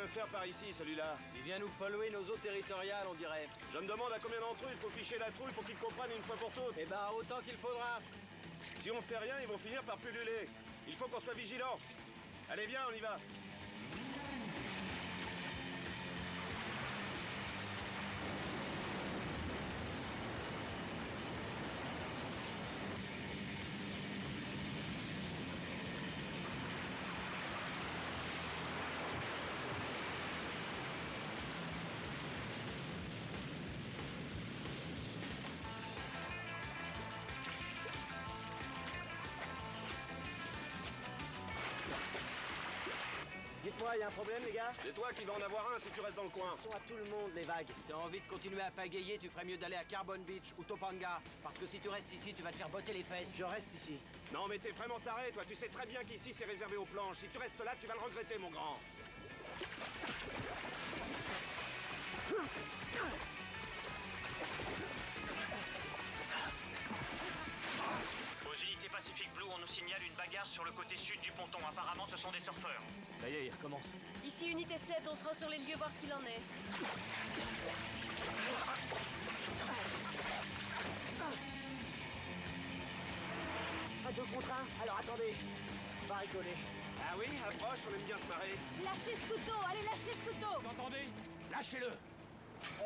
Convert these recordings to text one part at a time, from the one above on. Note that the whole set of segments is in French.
faire par ici, celui-là? Il vient nous polluer nos eaux territoriales, on dirait. Je me demande à combien d'entre eux il faut ficher la trouille pour qu'ils comprennent une fois pour toutes. Eh ben, autant qu'il faudra. Si on fait rien, ils vont finir par pulluler. Il faut qu'on soit vigilant. Allez, viens, on y va. Dites-moi, il y a un problème, les gars? C'est toi qui vas en avoir un si tu restes dans le coin. Ils sont à tout le monde, les vagues. Si t'as envie de continuer à pagayer, tu ferais mieux d'aller à Carbon Beach ou Topanga. Parce que si tu restes ici, tu vas te faire botter les fesses. Je reste ici. Non, mais t'es vraiment taré, toi. Tu sais très bien qu'ici, c'est réservé aux planches. Si tu restes là, tu vas le regretter, mon grand. Aux unités Pacific Blue, on nous signale une bagarre sur le côté sud du ponton. Apparemment, ce sont des surfeurs. Ça y est, il recommence. Ici, unité 7, on se rend sur les lieux voir ce qu'il en est. Un 2 contre 1. Alors attendez. On va rigoler. Ah oui, approche, on aime bien se marrer. Lâchez ce couteau, allez, lâchez ce couteau! Vous entendez? Lâchez-le!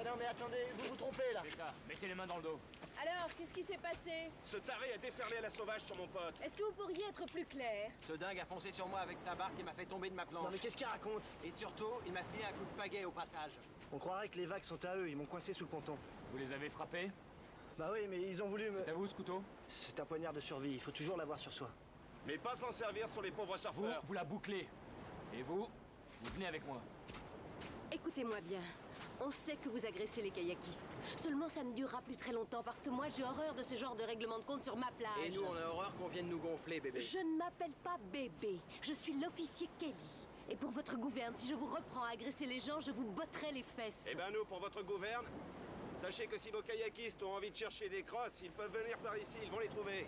Eh non mais attendez, vous vous trompez là. C'est ça, mettez les mains dans le dos. Alors, qu'est-ce qui s'est passé? Ce taré a déferlé à la sauvage sur mon pote. Est-ce que vous pourriez être plus clair? Ce dingue a foncé sur moi avec sa barque et m'a fait tomber de ma planche. Non mais qu'est-ce qu'il raconte? Et surtout, il m'a filé un coup de pagaie au passage. On croirait que les vagues sont à eux, ils m'ont coincé sous le ponton. Vous les avez frappés? Bah oui, mais ils ont voulu me... C'est à vous ce couteau? C'est un poignard de survie, il faut toujours l'avoir sur soi. Mais pas s'en servir sur les pauvres Vous, surfeurs. vous la bouclez. Et vous venez avec moi. Écoutez-moi bien. On sait que vous agressez les kayakistes. Seulement, ça ne durera plus très longtemps parce que moi, j'ai horreur de ce genre de règlement de compte sur ma plage. Et nous, on a horreur qu'on vienne nous gonfler, bébé. Je ne m'appelle pas bébé. Je suis l'officier Kelly. Et pour votre gouverne, si je vous reprends à agresser les gens, je vous botterai les fesses. Eh ben nous, pour votre gouverne, sachez que si vos kayakistes ont envie de chercher des crosses, ils peuvent venir par ici, ils vont les trouver.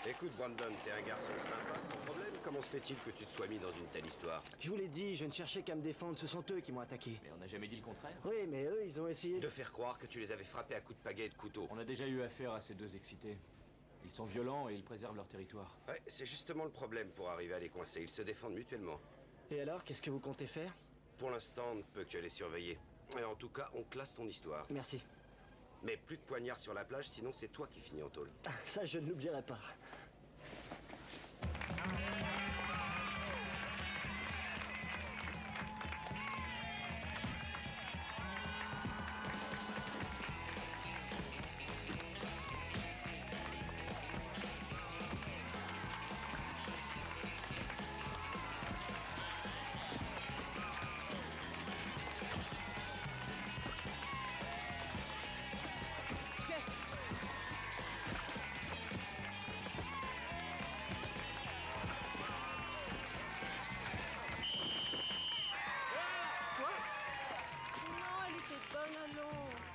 Écoute, Brandon, t'es un garçon sympa, sans problème. Comment se fait-il que tu te sois mis dans une telle histoire? Je vous l'ai dit, je ne cherchais qu'à me défendre, ce sont eux qui m'ont attaqué. Mais on n'a jamais dit le contraire. Oui, mais eux, ils ont essayé De faire croire que tu les avais frappés à coups de pagaie et de couteau. On a déjà eu affaire à ces deux excités. Ils sont violents et ils préservent leur territoire. Ouais, c'est justement le problème pour arriver à les coincer. Ils se défendent mutuellement. Et alors, qu'est-ce que vous comptez faire? Pour l'instant, on ne peut que les surveiller. Et en tout cas, on classe ton histoire. Merci. Mais plus de poignards sur la plage, sinon c'est toi qui finis en tôle. Ah, ça, je ne l'oublierai pas.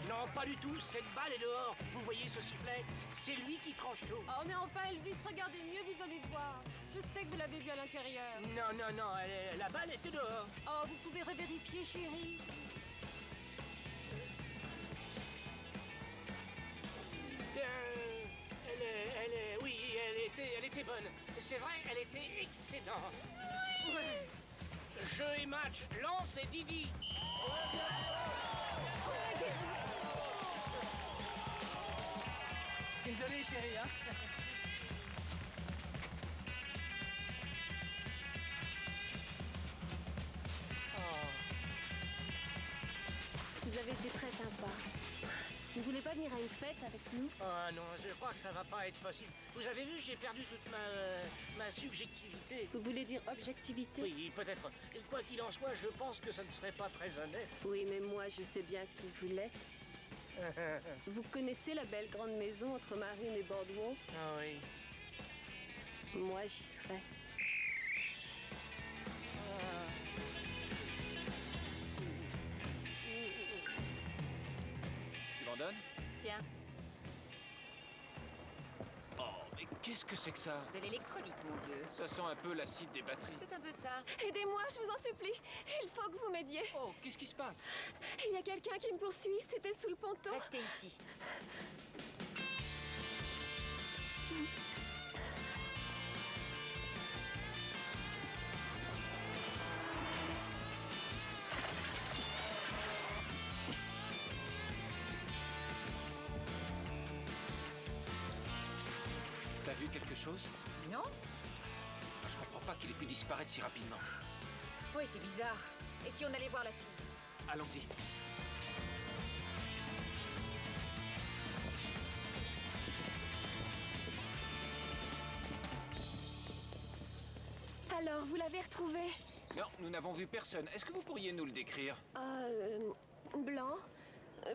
Non, pas du tout. Cette balle est dehors. Vous voyez ce sifflet? C'est lui qui tranche tout. Oh, mais enfin, Elvis, regardez mieux vis-à-vis de voir. Je sais que vous l'avez vu à l'intérieur. Non, non, non. La balle était dehors. Oh, vous pouvez revérifier, chérie. elle était bonne. C'est vrai, elle était excellente. Ouais. Jeu et match, Lance et Didi. Désolé, chérie, hein. Vous avez été très sympa. Vous voulez pas venir à une fête avec nous? Oh non, je crois que ça va pas être possible. Vous avez vu, j'ai perdu toute ma subjectivité. Vous voulez dire objectivité? Oui, peut-être. Quoi qu'il en soit, je pense que ça ne serait pas très honnête. Oui, mais moi, je sais bien que vous l'êtes. Vous connaissez la belle grande maison entre Marine et Boardwalk? Ah oui. Moi, j'y serai. Tu m'en donnes? Tiens, Oh, mais qu'est-ce que c'est que ça? de l'électrolyte, mon vieux. Ça sent un peu l'acide des batteries. C'est un peu ça. Aidez-moi, je vous en supplie. Il faut que vous m'aidiez. Oh, qu'est-ce qui se passe? Il y a quelqu'un qui me poursuit. C'était sous le ponton. Restez ici. T'as vu quelque chose? Non? Je comprends pas qu'il ait pu disparaître si rapidement. Oui, c'est bizarre. Et si on allait voir la fille? Allons-y. Alors, vous l'avez retrouvé? Non, nous n'avons vu personne. Est-ce que vous pourriez nous le décrire? Blanc,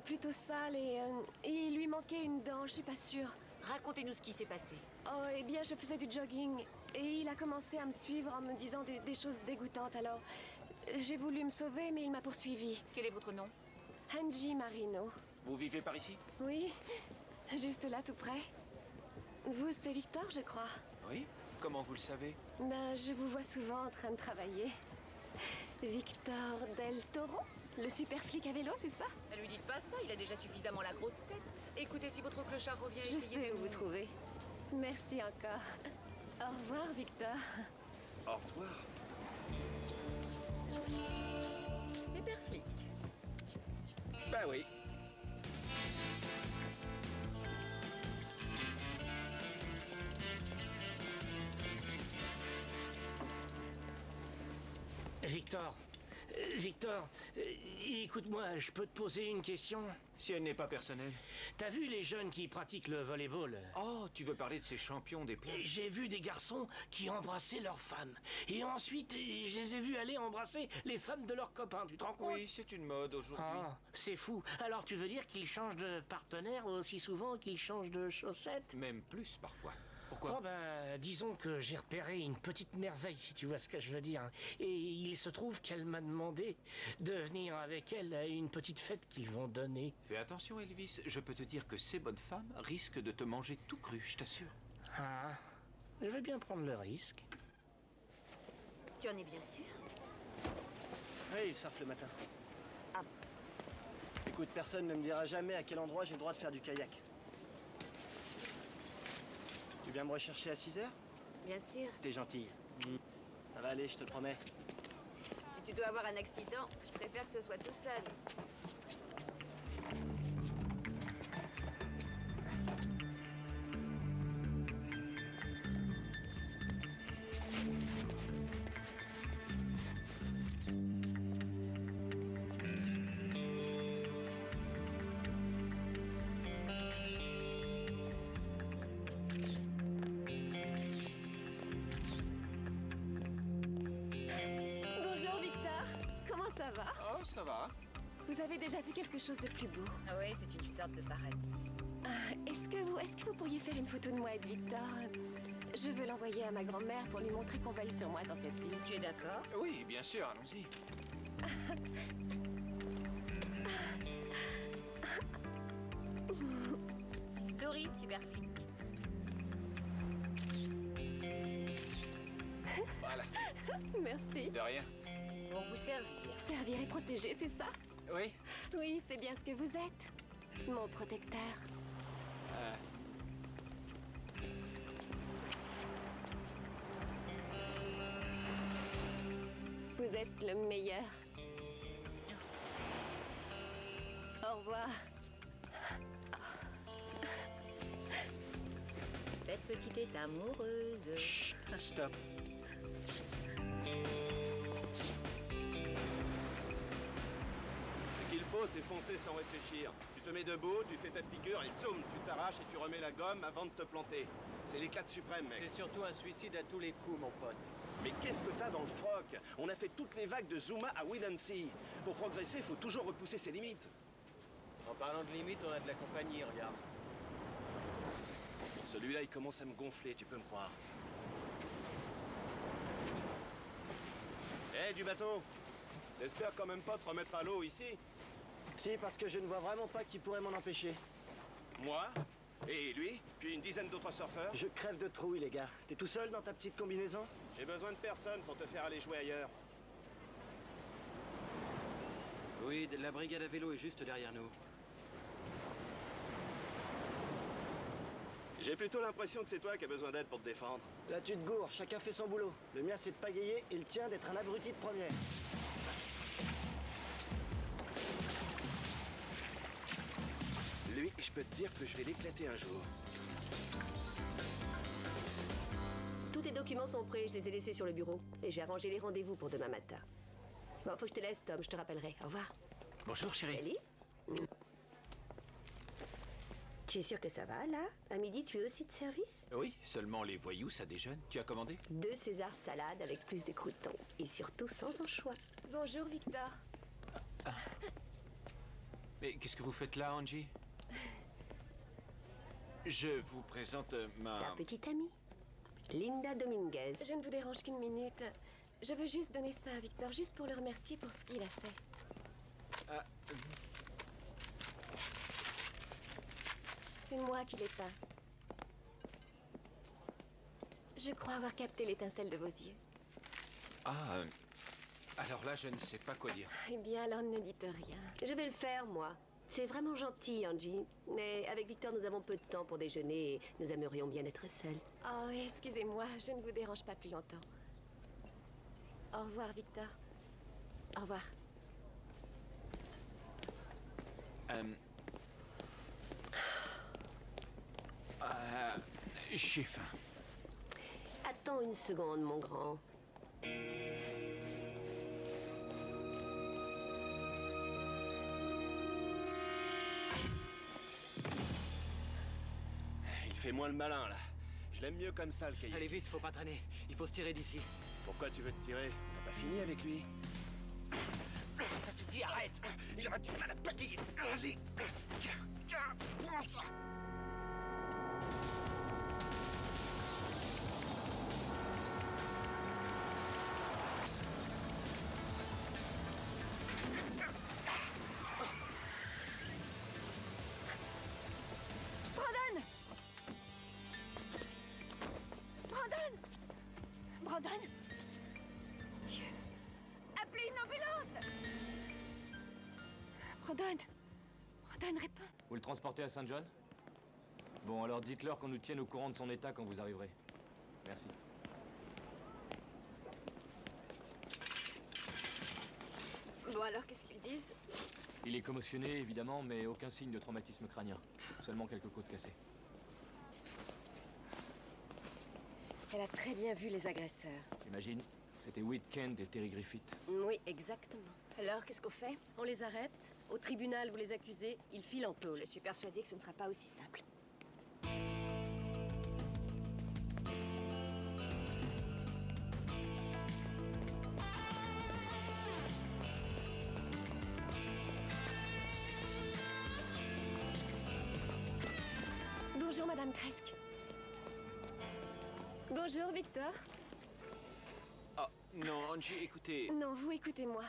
plutôt sale et il lui manquait une dent, je suis pas sûre. Racontez-nous ce qui s'est passé. Oh, eh bien, je faisais du jogging et il a commencé à me suivre en me disant des choses dégoûtantes. Alors, j'ai voulu me sauver, mais il m'a poursuivi. Quel est votre nom? Angie Marino. Vous vivez par ici? Oui, juste là, tout près. Vous, c'est Victor, je crois. Oui. Comment vous le savez? Ben, je vous vois souvent en train de travailler. Victor Del Toro? Le super flic à vélo, c'est ça? Ne lui dites pas ça, il a déjà suffisamment la grosse tête. Écoutez, si votre clochard revient, Je essayez sais de où vous nous- trouver. Merci encore. Au revoir, Victor. Au revoir. Super flic. Bah oui. Victor, écoute-moi, je peux te poser une question? Si elle n'est pas personnelle. T'as vu les jeunes qui pratiquent le volleyball? Oh, tu veux parler de ces champions des plages? J'ai vu des garçons qui embrassaient leurs femmes. Et ensuite, je les ai vus aller embrasser les femmes de leurs copains. Tu te rends compte? Oui, c'est une mode aujourd'hui. Ah, c'est fou. Alors tu veux dire qu'ils changent de partenaire aussi souvent qu'ils changent de chaussettes? Même plus parfois. Pourquoi? Oh ben, disons que j'ai repéré une petite merveille, si tu vois ce que je veux dire. Et il se trouve qu'elle m'a demandé de venir avec elle à une petite fête qu'ils vont donner. Fais attention, Elvis. Je peux te dire que ces bonnes femmes risquent de te manger tout cru, je t'assure. Ah, je vais bien prendre le risque. Tu en es bien sûr? Oui, il surfe le matin. Ah. Écoute, personne ne me dira jamais à quel endroit j'ai le droit de faire du kayak. Tu viens me rechercher à 6h? Bien sûr. T'es gentille. Ça va aller, je te promets. Si tu dois avoir un accident, je préfère que ce soit tout seul. Bonjour, Victor. Comment ça va? Oh, ça va. Vous avez déjà vu quelque chose de plus beau? Ah ouais, c'est une sorte de paradis. Est-ce que vous pourriez faire une photo de moi et de Victor? Je veux l'envoyer à ma grand-mère pour lui montrer qu'on veille sur moi dans cette ville. Tu es d'accord? Oui, bien sûr, allons-y. Souris, super flic. Voilà, Merci. de rien. Pour vous servir. Servir et protéger, c'est ça? Oui. Oui, c'est bien ce que vous êtes. Mon protecteur. Vous êtes le meilleur. Au revoir. Cette petite est amoureuse. Chut, stop. Ce qu'il faut, c'est foncer sans réfléchir. Tu te mets debout, tu fais ta figure et zoom, tu t'arraches et tu remets la gomme avant de te planter. C'est l'éclate suprême, mec. C'est surtout un suicide à tous les coups, mon pote. Mais qu'est-ce que t'as dans le froc? On a fait toutes les vagues de Zuma à Williamsea. Pour progresser, faut toujours repousser ses limites. En parlant de limite, on a de la compagnie, regarde. Celui-là, il commence à me gonfler, tu peux me croire. Hé, du bateau! J'espère quand même pas te remettre à l'eau ici. Si, parce que je ne vois vraiment pas qui pourrait m'en empêcher. Moi, et lui, puis une dizaine d'autres surfeurs. Je crève de trouille, les gars. T'es tout seul dans ta petite combinaison? J'ai besoin de personne pour te faire aller jouer ailleurs. Oui, la brigade à vélo est juste derrière nous. J'ai plutôt l'impression que c'est toi qui as besoin d'aide pour te défendre. Là, tu te gourres. Chacun fait son boulot. Le mien, c'est de pagayer et le tien d'être un abruti de première. Lui, je peux te dire que je vais l'éclater un jour. Tous tes documents sont prêts, je les ai laissés sur le bureau. Et j'ai arrangé les rendez-vous pour demain matin. Bon, faut que je te laisse, Tom, je te rappellerai. Au revoir. Bonjour, chérie. Ellie? Tu es sûr que ça va, là? À midi, tu es aussi de service? Oui, seulement les voyous, ça déjeune. Tu as commandé? 2 César salades avec plus de croûtons. Et surtout sans anchois. Bonjour, Victor. Mais qu'est-ce que vous faites là, Angie? Je vous présente ma... Ta petite amie, Linda Dominguez. Je ne vous dérange qu'une minute. Je veux juste donner ça à Victor, juste pour le remercier pour ce qu'il a fait. Ah, C'est moi qui l'ai peint. Je crois avoir capté l'étincelle de vos yeux. alors là, je ne sais pas quoi dire. Eh bien, alors ne dites rien. Je vais le faire, moi. C'est vraiment gentil, Angie. Mais avec Victor, nous avons peu de temps pour déjeuner et nous aimerions bien être seuls. Oh, excusez-moi, je ne vous dérange pas plus longtemps. Au revoir, Victor. Au revoir. J'ai faim. Attends une seconde, mon grand. Il fait moins le malin, là. Je l'aime mieux comme ça, le cahier. Allez, vite, faut pas traîner. Il faut se tirer d'ici. Pourquoi tu veux te tirer? T'as pas fini avec lui? Ça suffit, arrête! Il aura du mal à pagayer. Allez, tiens, prends ça. Brandon! Dieu! Appelez une ambulance! Brandon, réponds! Vous le transportez à Saint John? Bon, alors dites-leur qu'on nous tienne au courant de son état quand vous arriverez. Merci. Bon, alors, qu'est-ce qu'ils disent? Il est commotionné, évidemment, mais aucun signe de traumatisme crânien. Seulement quelques côtes cassées. Elle a très bien vu les agresseurs. J'imagine. C'était Whit Kent et Terry Griffith. Oui, exactement. Alors, qu'est-ce qu'on fait? On les arrête. Au tribunal, vous les accusez. Ils filent en tôle. Je suis persuadée que ce ne sera pas aussi simple. Bonjour, Madame Kresk. Bonjour, Victor. Ah, non, Angie, écoutez... Non, vous écoutez-moi.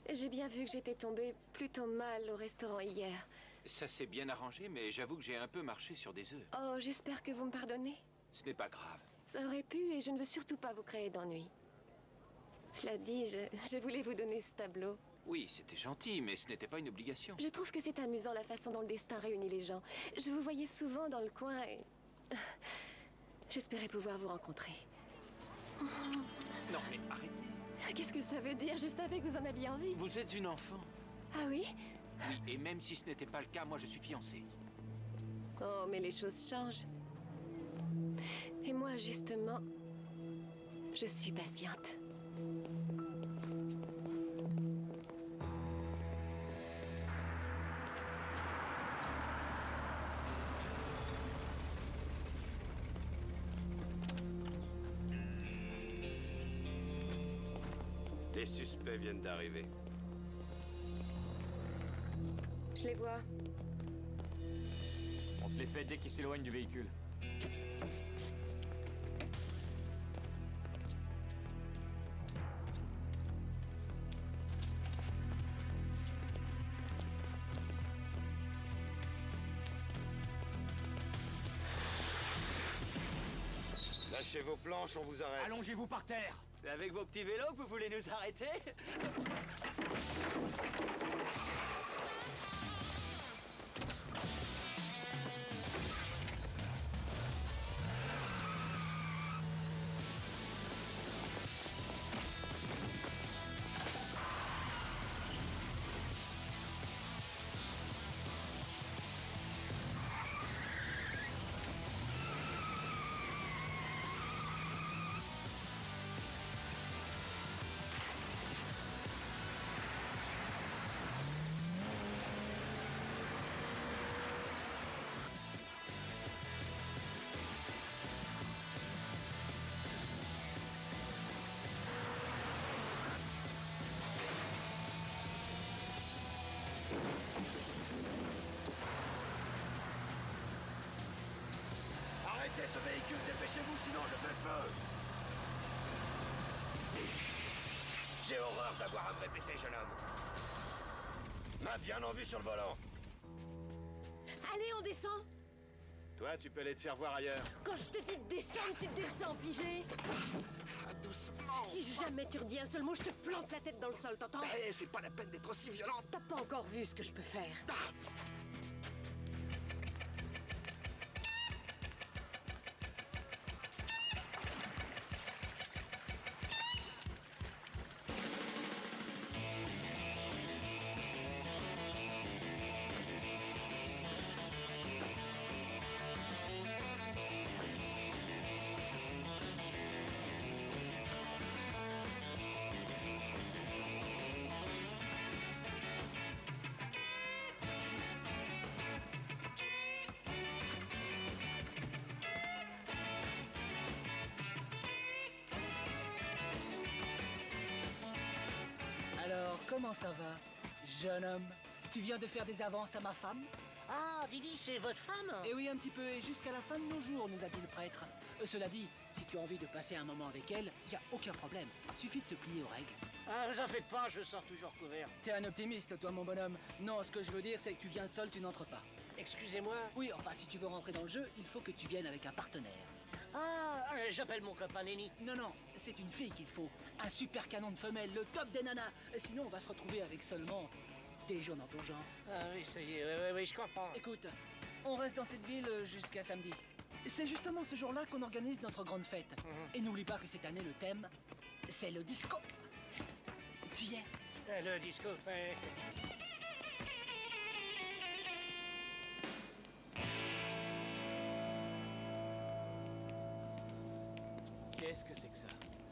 J'ai bien vu que j'étais tombée plutôt mal au restaurant hier. Ça s'est bien arrangé, mais j'avoue que j'ai un peu marché sur des œufs. Oh, j'espère que vous me pardonnez. Ce n'est pas grave. Ça aurait pu et je ne veux surtout pas vous créer d'ennui. Cela dit, je voulais vous donner ce tableau. Oui, c'était gentil, mais ce n'était pas une obligation. Je trouve que c'est amusant la façon dont le destin réunit les gens. Je vous voyais souvent dans le coin et... J'espérais pouvoir vous rencontrer. Non, mais arrêtez. Qu'est-ce que ça veut dire? Je savais que vous en aviez envie. Vous êtes une enfant. Ah oui? Oui, et même si ce n'était pas le cas, moi je suis fiancé. Oh, mais les choses changent. Et moi, justement, je suis patiente. Des suspects viennent d'arriver. Je les vois. On se les fait dès qu'ils s'éloignent du véhicule. Lâchez vos planches, on vous arrête. Allongez-vous par terre. C'est avec vos petits vélos que vous voulez nous arrêter? Arrêtez ce véhicule, dépêchez-vous, sinon je fais le feu. J'ai horreur d'avoir à me répéter, jeune homme. Main bien en vue sur le volant. Allez, on descend. Toi, tu peux aller te faire voir ailleurs. Quand je te dis de descendre, tu descends, pigé. Doucement. Si jamais tu redis un seul mot, je te plante la tête dans le sol, t'entends? Eh, c'est pas la peine d'être aussi violente. T'as pas encore vu ce que je peux faire. Alors, comment ça va, jeune homme? Tu viens de faire des avances à ma femme? Ah, Didi, c'est votre femme? Eh oui, un petit peu, et jusqu'à la fin de nos jours, nous a dit le prêtre. Cela dit, si tu as envie de passer un moment avec elle, y a aucun problème. Suffit de se plier aux règles. Ah, vous en faites pas, je sors toujours couvert. T'es un optimiste, toi, mon bonhomme. Non, ce que je veux dire, c'est que tu viens seul, tu n'entres pas. Excusez-moi. Oui, enfin, si tu veux rentrer dans le jeu, il faut que tu viennes avec un partenaire. Ah, j'appelle mon copain Lenny. Non, non, c'est une fille qu'il faut. Un super canon de femelle, le top des nanas. Sinon, on va se retrouver avec seulement des gens dans ton genre. Ah oui, ça y est, oui, je comprends. Écoute, on reste dans cette ville jusqu'à samedi. C'est justement ce jour-là qu'on organise notre grande fête. Et n'oublie pas que cette année, le thème, c'est le disco. Tu y es? Le disco, Qu'est-ce que c'est que ça?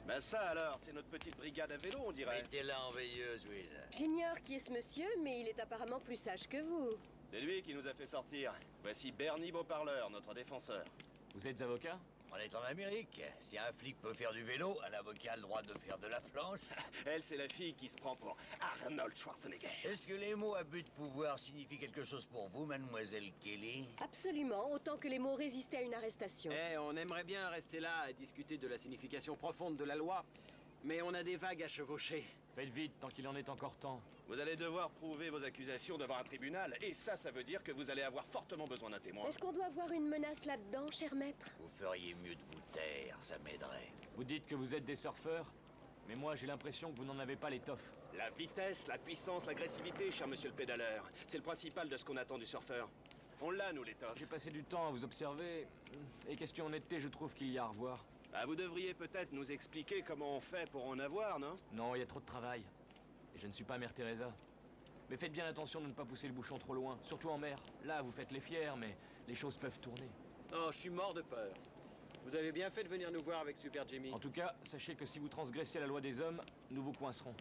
Ben ça alors, c'est notre petite brigade à vélo, on dirait. Mettez-la en veilleuse, Will. J'ignore qui est ce monsieur, mais il est apparemment plus sage que vous. C'est lui qui nous a fait sortir. Voici Bernie Beauparleur, notre défenseur. Vous êtes avocat? On est en Amérique. Si un flic peut faire du vélo, un avocat a le droit de faire de la planche. Elle, c'est la fille qui se prend pour Arnold Schwarzenegger. Est-ce que les mots à but de pouvoir signifient quelque chose pour vous, mademoiselle Kelly? Absolument, autant que les mots résistaient à une arrestation. Eh, on aimerait bien rester là à discuter de la signification profonde de la loi, mais on a des vagues à chevaucher. Faites vite, tant qu'il en est encore temps. Vous allez devoir prouver vos accusations devant un tribunal, et ça veut dire que vous allez avoir fortement besoin d'un témoin. Est-ce qu'on doit voir une menace là-dedans, cher maître? Vous feriez mieux de vous taire, ça m'aiderait. Vous dites que vous êtes des surfeurs, mais moi j'ai l'impression que vous n'en avez pas l'étoffe. La vitesse, la puissance, l'agressivité, cher monsieur le pédaleur. C'est le principal de ce qu'on attend du surfeur. On l'a, nous, l'étoffe. J'ai passé du temps à vous observer, et question honnêteté, je trouve qu'il y a à revoir. Ah, vous devriez peut-être nous expliquer comment on fait pour en avoir, non? Non, il y a trop de travail. Et je ne suis pas Mère Teresa. Mais faites bien attention de ne pas pousser le bouchon trop loin, surtout en mer. Là, vous faites les fiers, mais les choses peuvent tourner. Oh, je suis mort de peur. Vous avez bien fait de venir nous voir avec Super Jimmy. En tout cas, sachez que si vous transgressez la loi des hommes, nous vous coincerons.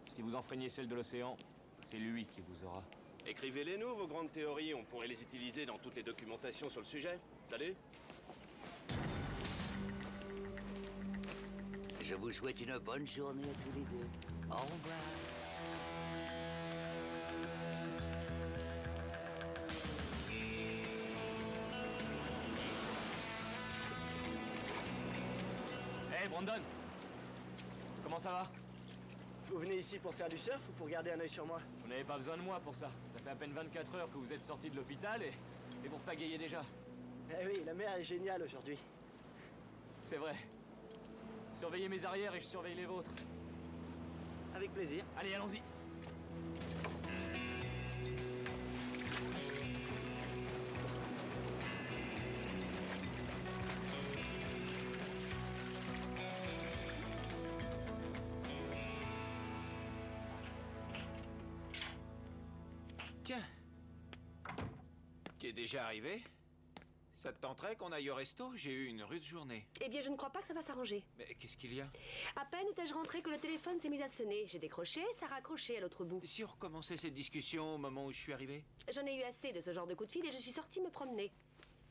Si vous enfreignez celle de l'océan, c'est lui qui vous aura. Écrivez-les-nous, vos grandes théories. On pourrait les utiliser dans toutes les documentations sur le sujet. Salut. Je vous souhaite une bonne journée à tous les deux. Au revoir. Hey, Brandon! Comment ça va? Vous venez ici pour faire du surf ou pour garder un œil sur moi? Vous n'avez pas besoin de moi pour ça. Ça fait à peine 24 heures que vous êtes sorti de l'hôpital et vous repagayez déjà. Eh oui, la mer est géniale aujourd'hui. C'est vrai. Surveillez mes arrières et je surveille les vôtres. Avec plaisir. Allez, allons-y. Tiens. Tu es déjà arrivé? Ça te tenterait qu'on aille au resto? J'ai eu une rude journée. Eh bien, je ne crois pas que ça va s'arranger. Mais qu'est-ce qu'il y a? À peine étais-je rentrée que le téléphone s'est mis à sonner. J'ai décroché, ça raccrochait à l'autre bout. Si on recommençait cette discussion au moment où je suis arrivé? J'en ai eu assez de ce genre de coup de fil et je suis sortie me promener.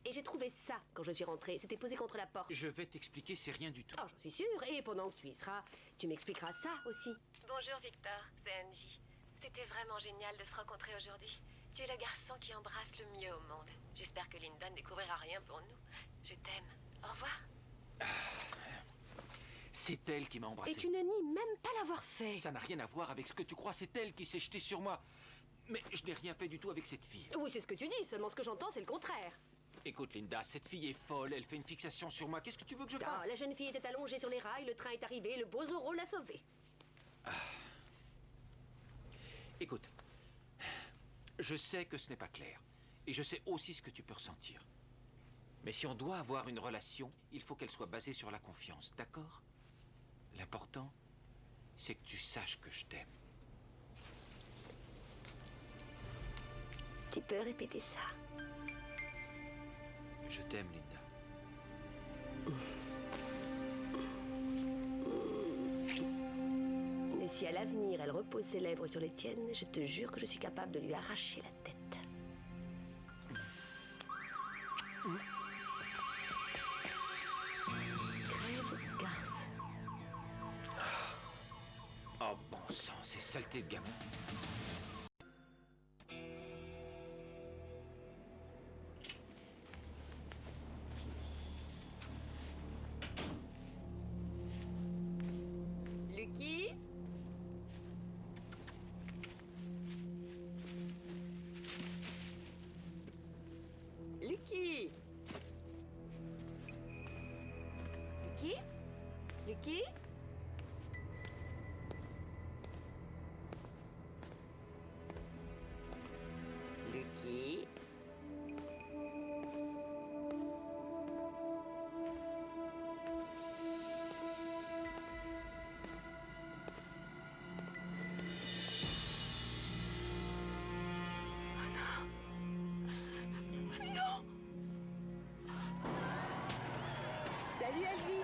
Et j'ai trouvé ça quand je suis rentrée. C'était posé contre la porte. Je vais t'expliquer, c'est rien du tout. Oh, j'en suis sûre. Et pendant que tu y seras, tu m'expliqueras ça aussi. Bonjour Victor, c'est Angie. C'était vraiment génial de se rencontrer aujourd'hui. Tu es le garçon qui embrasse le mieux au monde. J'espère que Linda ne découvrira rien pour nous. Je t'aime. Au revoir. C'est elle qui m'a embrassé. Et tu ne nies même pas l'avoir fait. Ça n'a rien à voir avec ce que tu crois, c'est elle qui s'est jetée sur moi. Mais je n'ai rien fait du tout avec cette fille. Oui, c'est ce que tu dis, seulement ce que j'entends, c'est le contraire. Écoute, Linda, cette fille est folle, elle fait une fixation sur moi. Qu'est-ce que tu veux que je fasse? Ah, la jeune fille était allongée sur les rails, le train est arrivé, le beau Zorro l'a sauvée. Écoute, je sais que ce n'est pas clair. Et je sais aussi ce que tu peux ressentir. Mais si on doit avoir une relation, il faut qu'elle soit basée sur la confiance, d'accord? L'important, c'est que tu saches que je t'aime. Tu peux répéter ça? Je t'aime, Linda. Mais si à l'avenir elle repose ses lèvres sur les tiennes, je te jure que je suis capable de lui arracher la tête. Crève garce. Oh, bon sang, ces saletés de gamin. Lucky? Lucky? Lucky? Lucky? Lucky? Salut Elvis.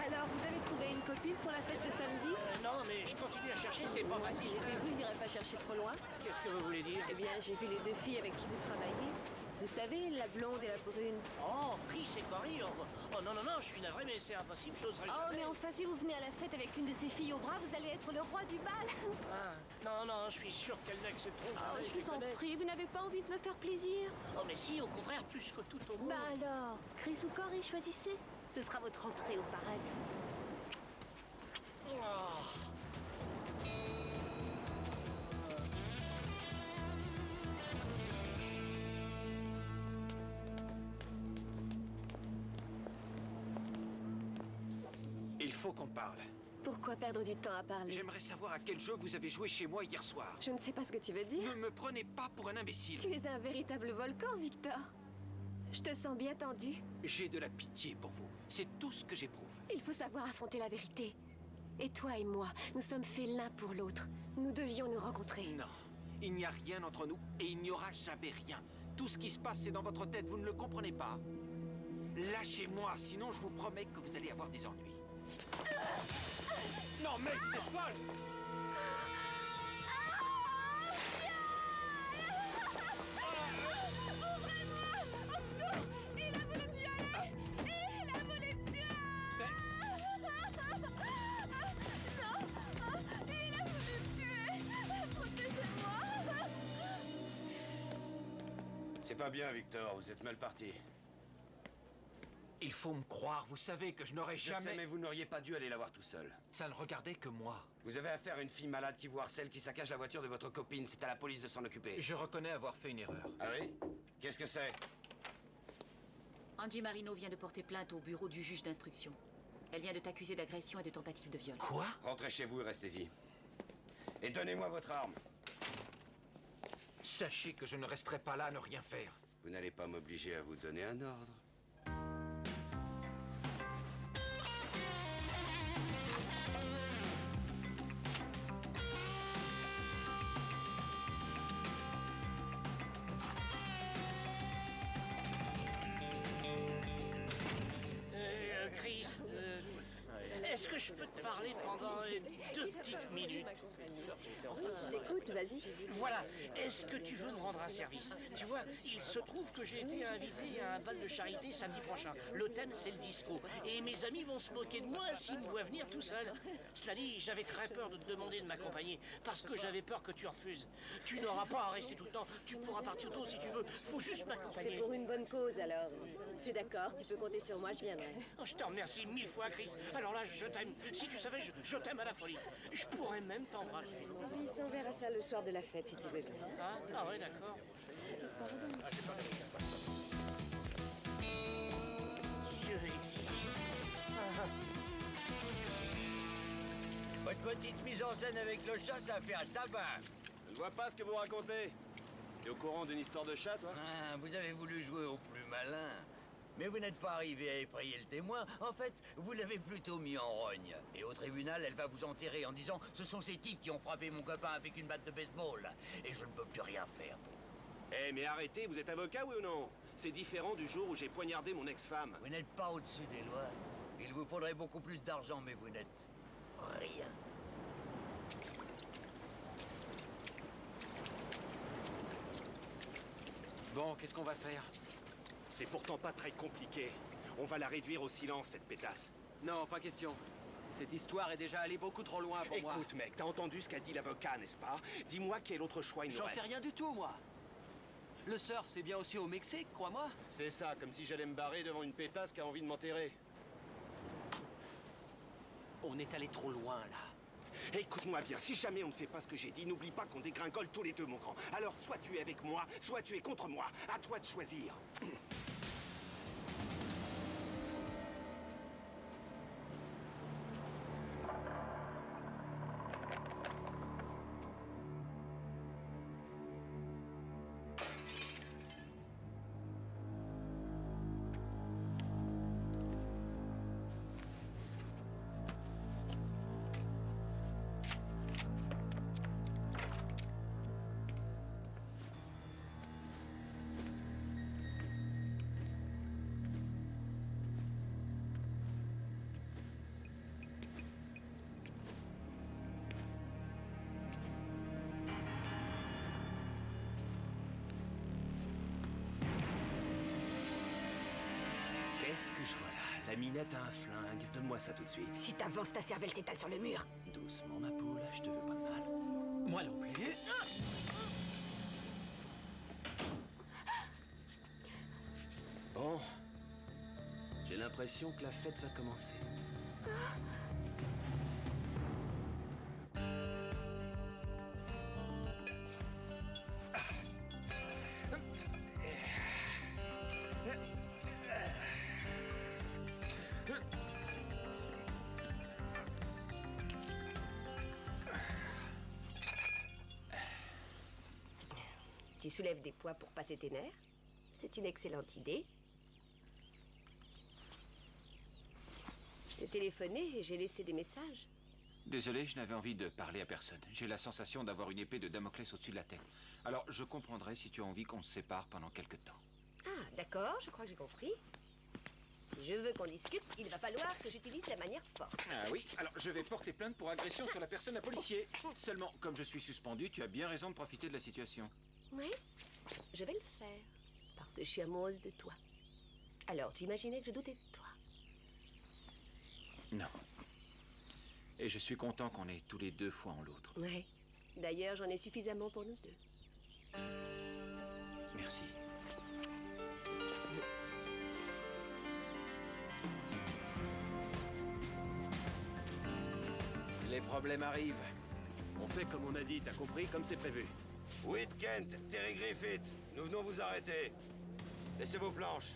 Alors, vous avez trouvé une copine pour la fête de samedi? Non, mais je continue à chercher, c'est pas Moi, facile. si j'étais vous, je n'irais pas chercher trop loin. Qu'est-ce que vous voulez dire? Eh bien, j'ai vu les deux filles avec qui vous travaillez. Vous savez, la blonde et la brune. Oh, Chris et Cory, oh non, non, non, je suis navré, mais c'est impossible, je n'oserais Oh, jamais. mais enfin, si vous venez à la fête avec une de ces filles au bras, vous allez être le roi du bal. Ah, non, non, je suis sûr qu'elles n'accepteront Oh, jamais. je les vous en connais. prie, vous n'avez pas envie de me faire plaisir? Oh, mais si, au contraire, plus que tout au monde. Bah alors, Chris ou Cory, choisissez. Ce sera votre entrée au paradis. Oh. Il faut qu'on parle. Pourquoi perdre du temps à parler? J'aimerais savoir à quel jeu vous avez joué chez moi hier soir. Je ne sais pas ce que tu veux dire. Ne me prenez pas pour un imbécile. Tu es un véritable volcan, Victor. Je te sens bien tendu. J'ai de la pitié pour vous. C'est tout ce que j'éprouve. Il faut savoir affronter la vérité. Et toi et moi, nous sommes faits l'un pour l'autre. Nous devions nous rencontrer. Non, il n'y a rien entre nous et il n'y aura jamais rien. Tout ce qui se passe, c'est dans votre tête, vous ne le comprenez pas. Lâchez-moi, sinon je vous promets que vous allez avoir des ennuis. Non, mec, c'est folle! C'est pas bien, Victor, vous êtes mal parti. Il faut me croire, vous savez que je n'aurais jamais... Je sais, mais vous n'auriez pas dû aller la voir tout seul. Ça ne regardait que moi. Vous avez affaire à une fille malade qui vous harcèle, qui saccage la voiture de votre copine. C'est à la police de s'en occuper. Je reconnais avoir fait une erreur. Ah oui? Qu'est-ce que c'est? Angie Marino vient de porter plainte au bureau du juge d'instruction. Elle vient de t'accuser d'agression et de tentative de viol. Quoi? Rentrez chez vous et restez-y. Et donnez-moi votre arme. Sachez que je ne resterai pas là à ne rien faire. Vous n'allez pas m'obliger à vous donner un ordre. Chris, est-ce que je peux te parler pendant 2 petites minutes? Je t'écoute, vas-y. Voilà, est-ce que tu veux me rendre un service? Tu vois, il se trouve que j'ai été invité à un bal de charité samedi prochain. Le thème, c'est le disco. Et mes amis vont se moquer de moi s'ils me voient venir tout seul. Cela dit, j'avais très peur de te demander de m'accompagner, parce que j'avais peur que tu refuses. Tu n'auras pas à rester tout le temps, tu pourras partir tôt si tu veux. Faut juste m'accompagner. C'est pour une bonne cause, alors. C'est d'accord, tu peux compter sur moi, je viendrai. Oh, je te remercie 1000 fois, Chris. Alors là, je t'aime. Si tu savais, je t'aime à la folie. Je pourrais même t'embrasser. Oui, on verra ça le soir de la fête, si tu veux bien. Ah ouais, d'accord. Dieu existe. Votre petite mise en scène avec le chat, ça fait un tabac. Je ne vois pas ce que vous racontez. T'es au courant d'une histoire de chat, toi? Ah, vous avez voulu jouer au plus malin. Mais vous n'êtes pas arrivé à effrayer le témoin. En fait, vous l'avez plutôt mis en rogne. Et au tribunal, elle va vous enterrer en disant « Ce sont ces types qui ont frappé mon copain avec une batte de baseball. Et je ne peux plus rien faire pour vous. » Eh, mais arrêtez, vous êtes avocat, oui ou non? C'est différent du jour où j'ai poignardé mon ex-femme. Vous n'êtes pas au-dessus des lois. Il vous faudrait beaucoup plus d'argent, mais vous n'êtes rien. Bon, qu'est-ce qu'on va faire? C'est pourtant pas très compliqué. On va la réduire au silence, cette pétasse. Non, pas question. Cette histoire est déjà allée beaucoup trop loin pour moi. Écoute, mec, t'as entendu ce qu'a dit l'avocat, n'est-ce pas? Dis-moi quel autre choix il nous reste. J'en sais rien du tout, moi. Le surf, c'est bien aussi au Mexique, crois-moi. C'est ça, comme si j'allais me barrer devant une pétasse qui a envie de m'enterrer. On est allé trop loin, là. Écoute-moi bien, si jamais on ne fait pas ce que j'ai dit, n'oublie pas qu'on dégringole tous les deux, mon grand. Alors, soit tu es avec moi, soit tu es contre moi. À toi de choisir. Qu'est-ce que je vois là? La minette a un flingue. Donne-moi ça tout de suite. Si t'avances, ta cervelle s'étale sur le mur. Doucement, ma poule. Je te veux pas de mal. Moi non plus. Bon. J'ai l'impression que la fête va commencer. Tu soulèves des poids pour passer tes nerfs? C'est une excellente idée. J'ai téléphoné et j'ai laissé des messages. Désolé, je n'avais envie de parler à personne. J'ai la sensation d'avoir une épée de Damoclès au-dessus de la tête. Alors, je comprendrais si tu as envie qu'on se sépare pendant quelque temps. Ah, d'accord, je crois que j'ai compris. Si je veux qu'on discute, il va falloir que j'utilise la manière forte. Ah oui, alors je vais porter plainte pour agression sur la personne d'un policier. Seulement, comme je suis suspendu, tu as bien raison de profiter de la situation. Oui, je vais le faire. Parce que je suis amoureuse de toi. Alors, tu imaginais que je doutais de toi? Non. Et je suis content qu'on ait tous les deux foi en l'autre. Oui. D'ailleurs, j'en ai suffisamment pour nous deux. Merci. Les problèmes arrivent. On fait comme on a dit, t'as compris, comme c'est prévu. Whit Kent, Terry Griffith, nous venons vous arrêter. Laissez vos planches.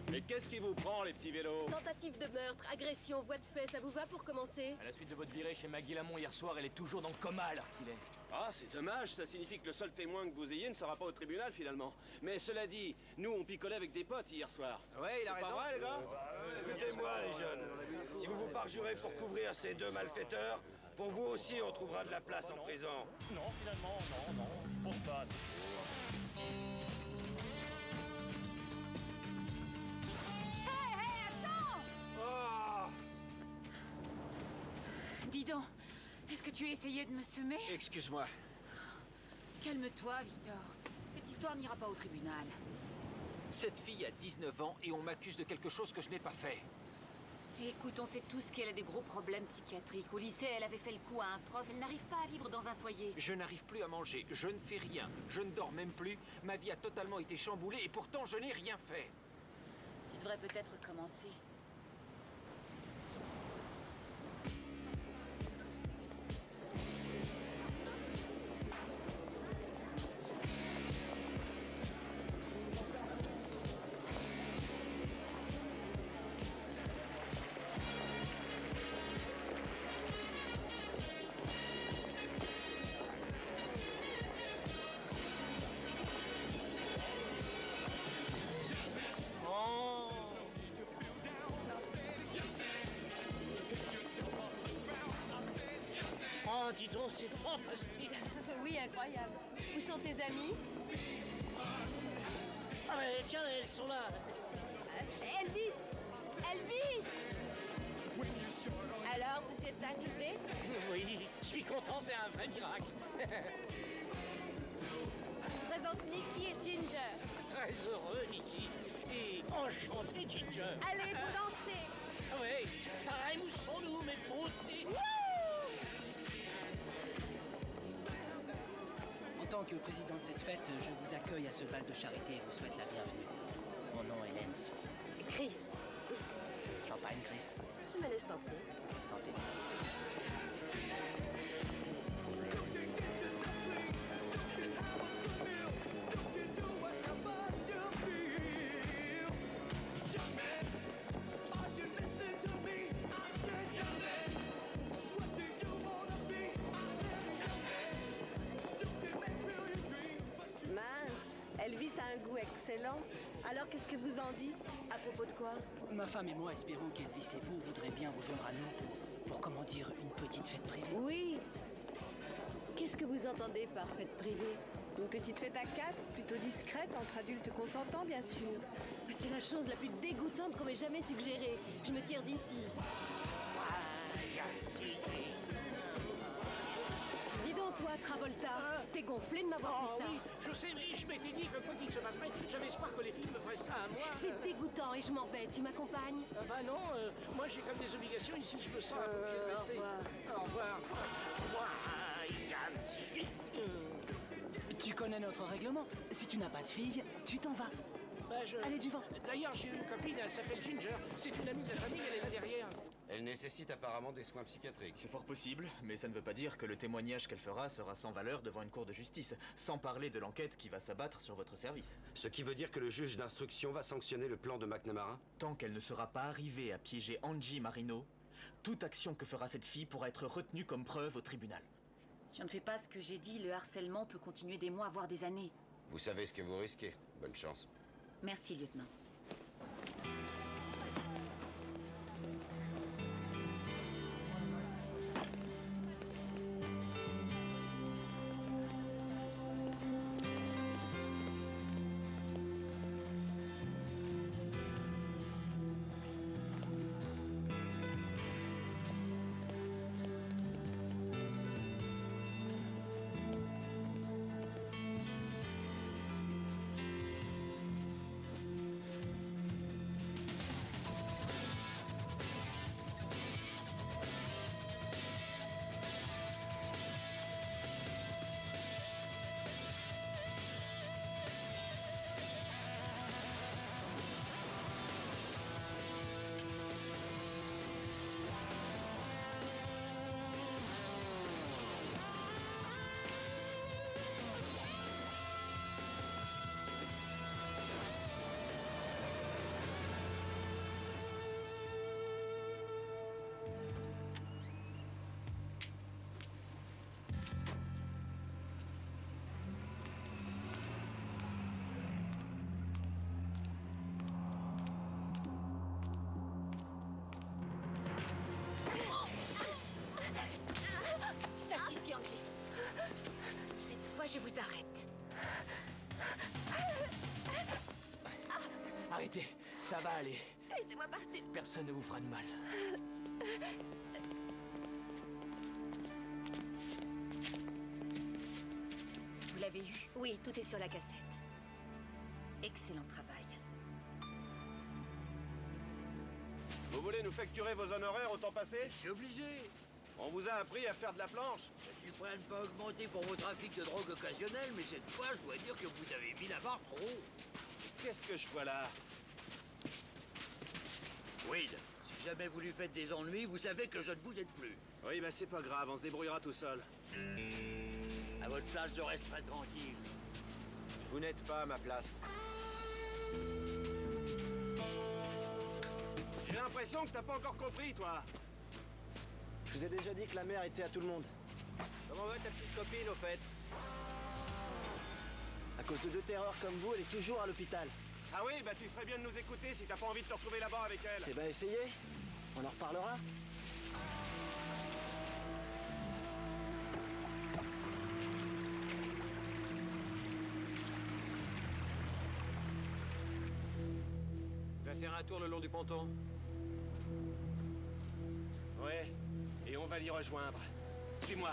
Mais qu'est-ce qui vous prend, les petits vélos? Tentative de meurtre, agression, voie de fait, ça vous va pour commencer? À la suite de votre virée chez Maggie Lamont hier soir, elle est toujours dans le coma à l'heure qu'il est. Ah, c'est dommage, ça signifie que le seul témoin que vous ayez ne sera pas au tribunal, finalement. Mais cela dit, nous, on picolait avec des potes hier soir. Ouais, il a raison. C'est pas vrai, les gars? Écoutez-moi, les jeunes. Si vous vous parjurez pour couvrir ces deux malfaiteurs, pour vous aussi, on trouvera de la place en prison. Non, finalement, non, je pense pas. Dis donc, est-ce que tu as essayé de me semer? Excuse-moi. Calme-toi, Victor. Cette histoire n'ira pas au tribunal. Cette fille a 19 ans et on m'accuse de quelque chose que je n'ai pas fait. Écoute, on sait tous qu'elle a des gros problèmes psychiatriques. Au lycée, elle avait fait le coup à un prof. Elle n'arrive pas à vivre dans un foyer. Je n'arrive plus à manger, je ne fais rien, je ne dors même plus. Ma vie a totalement été chamboulée et pourtant je n'ai rien fait. Tu devrais peut-être commencer. Oh, dis donc, c'est fantastique. Oui, incroyable. Où sont tes amis? Ah, mais tiens, elles sont là. Elvis! Elvis! Alors, vous êtes arrivé? Oui, je suis content, c'est un vrai miracle. Présente Nikki et Ginger. Très heureux, Nikki. Et enchanté, Ginger. Allez, vous dansez! Ah oui, pareil, où sont-nous, mes beautés? En tant que président de cette fête, je vous accueille à ce bal de charité et vous souhaite la bienvenue. Mon nom est Lance. Chris. Champagne, Chris. Je me laisse tenter. Santé. Mince, Elvis a un goût excellent. Alors, qu'est-ce que vous en dites? À propos de quoi? Ma femme et moi espérons qu'Elvis et vous voudrez bien vous joindre à nous pour, comment dire, une petite fête privée. Oui. Qu'est-ce que vous entendez par fête privée? Une petite fête à quatre, plutôt discrète, entre adultes consentants, bien sûr. C'est la chose la plus dégoûtante qu'on m'ait jamais suggérée. Je me tire d'ici. Dis donc, toi, Travolta, t'es gonflé de m'avoir fait ça. Oui, je sais, mais je m'étais dit que quoi qu'il se passerait, j'avais espoir que les filles me feraient ça à moi. C'est dégoûtant et je m'en vais. Tu m'accompagnes? Bah non, moi j'ai comme des obligations ici, je me sens un peu obligé de rester. Au revoir. Au revoir, Yancy. Tu connais notre règlement. Si tu n'as pas de fille, tu t'en vas. Bah, Allez, du vent. D'ailleurs, j'ai une copine, elle s'appelle Ginger. C'est une amie de la famille, elle est là derrière. Elle nécessite apparemment des soins psychiatriques. C'est fort possible, mais ça ne veut pas dire que le témoignage qu'elle fera sera sans valeur devant une cour de justice, sans parler de l'enquête qui va s'abattre sur votre service. Ce qui veut dire que le juge d'instruction va sanctionner le plan de McNamara? Tant qu'elle ne sera pas arrivée à piéger Angie Marino, toute action que fera cette fille pourra être retenue comme preuve au tribunal. Si on ne fait pas ce que j'ai dit, le harcèlement peut continuer des mois, voire des années. Vous savez ce que vous risquez. Bonne chance. Merci, lieutenant. je vous arrête. Arrêtez, ça va aller. Laissez-moi partir. Personne ne vous fera de mal. Vous l'avez eu? Oui, tout est sur la cassette. Excellent travail. Vous voulez nous facturer vos honoraires au temps passé? Je suis obligé. On vous a appris à faire de la planche. Je suis prêt à ne pas augmenter pour vos trafics de drogue occasionnels, mais cette fois, je dois dire que vous avez mis la barre trop haut. Qu'est-ce que je vois là? Wade, si jamais vous lui faites des ennuis, vous savez que je ne vous aide plus. Oui, ben c'est pas grave, on se débrouillera tout seul. À votre place, je resterai tranquille. Vous n'êtes pas à ma place. J'ai l'impression que t'as pas encore compris, toi. Je vous ai déjà dit que la mère était à tout le monde. Comment va ta petite copine, au fait? À cause de deux terreurs comme vous, elle est toujours à l'hôpital. Ah oui, bah tu ferais bien de nous écouter si t'as pas envie de te retrouver là-bas avec elle. Eh ben essayez, on en reparlera. Va faire un tour le long du ponton. Ouais, et on va l'y rejoindre. Suis-moi.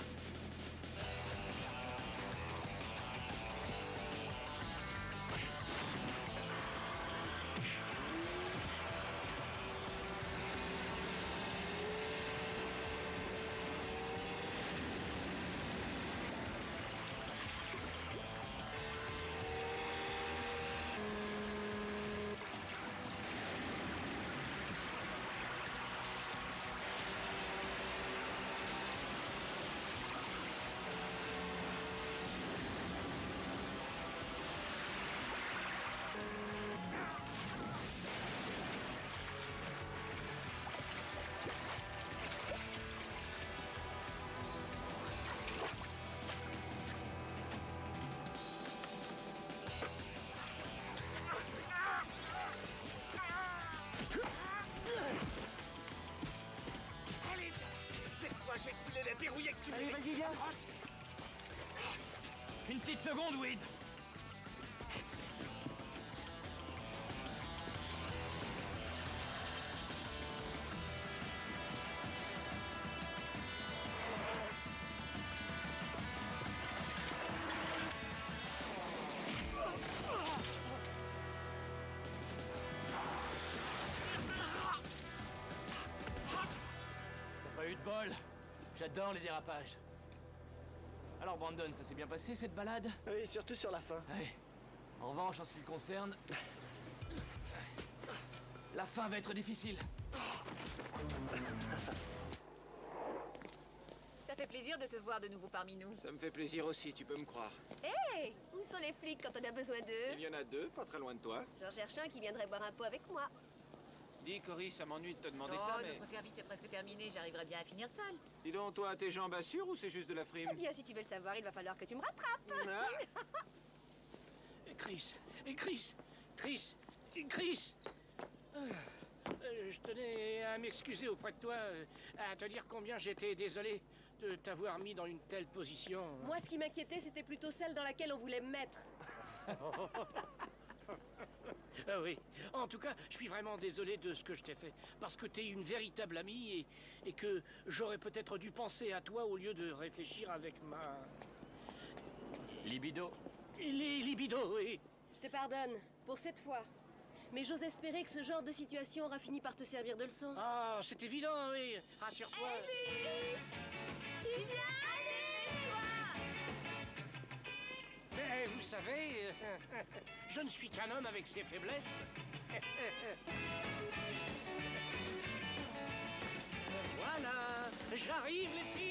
Allez, cette fois, je vais te filer la dérouillée que tu Allez, mérites. vas-y, viens. Approche. Une petite seconde, Wade. T'as pas eu de bol. J'adore les dérapages. Alors Brandon, ça s'est bien passé cette balade? Oui, surtout sur la fin. Ouais. En revanche, en ce qui le concerne, la fin va être difficile. Ça fait plaisir de te voir de nouveau parmi nous. Ça me fait plaisir aussi, tu peux me croire. Hé, où sont les flics quand on a besoin d'eux? Il y en a deux, pas très loin de toi. J'en cherche un qui viendrait boire un pot avec moi. Dis, Cory, ça m'ennuie de te demander Oh, ça, mais... notre service est presque terminé, j'arriverai bien à finir seul. Dis donc, toi, tes jambes assurent ou c'est juste de la frime? Eh bien, si tu veux le savoir, il va falloir que tu me rattrapes. Chris, je tenais à m'excuser auprès de toi, à te dire combien j'étais désolé de t'avoir mis dans une telle position. Moi, ce qui m'inquiétait, c'était plutôt celle dans laquelle on voulait me mettre. Ah oui, en tout cas, je suis vraiment désolé de ce que je t'ai fait, parce que t'es une véritable amie et que j'aurais peut-être dû penser à toi au lieu de réfléchir avec ma... Libido. Les libidos, oui. Je te pardonne, pour cette fois. Mais j'ose espérer que ce genre de situation aura fini par te servir de leçon. Ah, c'est évident, oui. Rassure-toi. Ellie, tu viens? Allez, toi! Mais vous savez, je ne suis qu'un homme avec ses faiblesses. Voilà, j'arrive les filles.